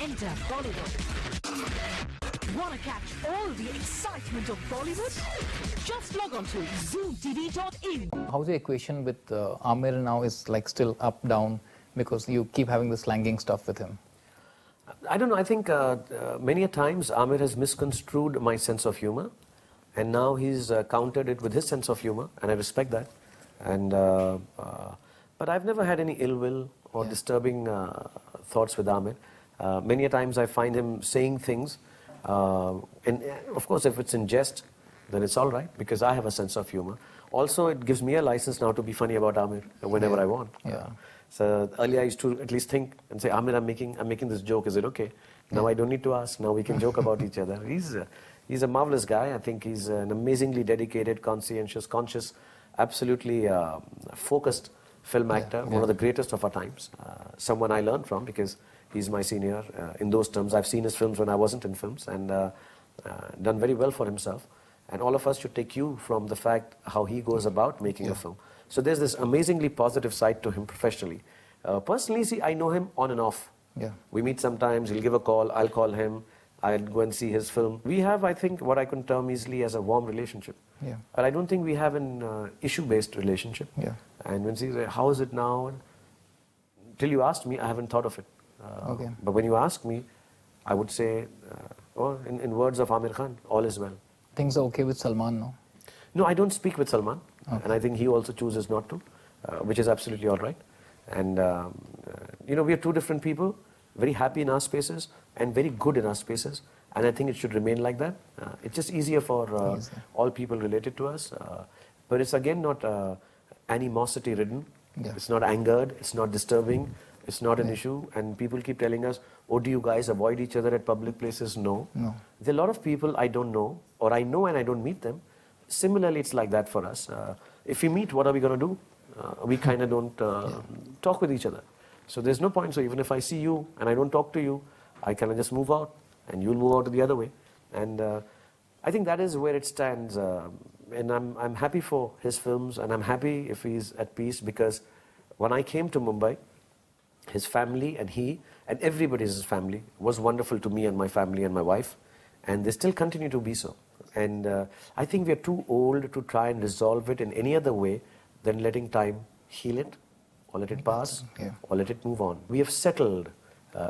enter Bollywood. Want to catch all the excitement of Bollywood? Just log on to zoomtv.in. How's the equation with Amir now is like still up, down, because you keep having the slanging stuff with him? I don't know. I think many a times Amir has misconstrued my sense of humor, and now he's countered it with his sense of humor, and I respect that. And but I've never had any ill will or disturbing thoughts with Amir. Many a times I find him saying things, and of course if it's in jest, then it's all right because I have a sense of humor. Also, it gives me a license now to be funny about Amir whenever I want. So earlier I used to at least think and say, Amir, I'm making this joke. Is it okay? Now I don't need to ask. Now we can joke about each other. He's a marvelous guy. I think he's an amazingly dedicated, conscientious, conscious, absolutely focused film actor. One of the greatest of our times. Someone I learned from because he's my senior in those terms. I've seen his films when I wasn't in films and done very well for himself. And all of us should take cue from the fact how he goes about making a film. So there's this amazingly positive side to him professionally. Personally, see, I know him on and off. We meet sometimes, he'll give a call, I'll call him, I'll go and see his film. We have, I think, what I can term easily as a warm relationship. But I don't think we have an issue-based relationship. And when she says, how is it now? Till you asked me, I haven't thought of it. But when you ask me, I would say, in words of Amir Khan, all is well. Things are okay with Salman now? No, I don't speak with Salman. And I think he also chooses not to, which is absolutely all right. And, you know, we are two different people, very happy in our spaces and very good in our spaces. And I think it should remain like that. It's just easier for all people related to us. But it's again not animosity ridden. It's not angered. It's not disturbing. It's not an issue. And people keep telling us, oh, do you guys avoid each other at public places? No. There are a lot of people I don't know, or I know and I don't meet them. Similarly, it's like that for us. If we meet, what are we going to do? We kind of don't talk with each other. So there's no point. So even if I see you and I don't talk to you, I kind of just move out and you'll move out to the other way. And I think that is where it stands. And I'm happy for his films and I'm happy if he's at peace because when I came to Mumbai, his family and he and everybody's family was wonderful to me and my family and my wife. And they still continue to be so. And I think we are too old to try and resolve it in any other way than letting time heal it, or let it pass, or let it move on. We have settled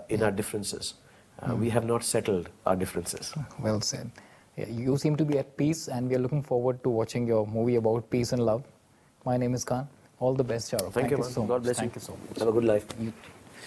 in our differences. We have not settled our differences. Well said. You seem to be at peace, and we are looking forward to watching your movie about peace and love. My name is Khan. All the best, Shah Rukh. Thank you, man. so God much. bless you. Thank you so much. Have a good life.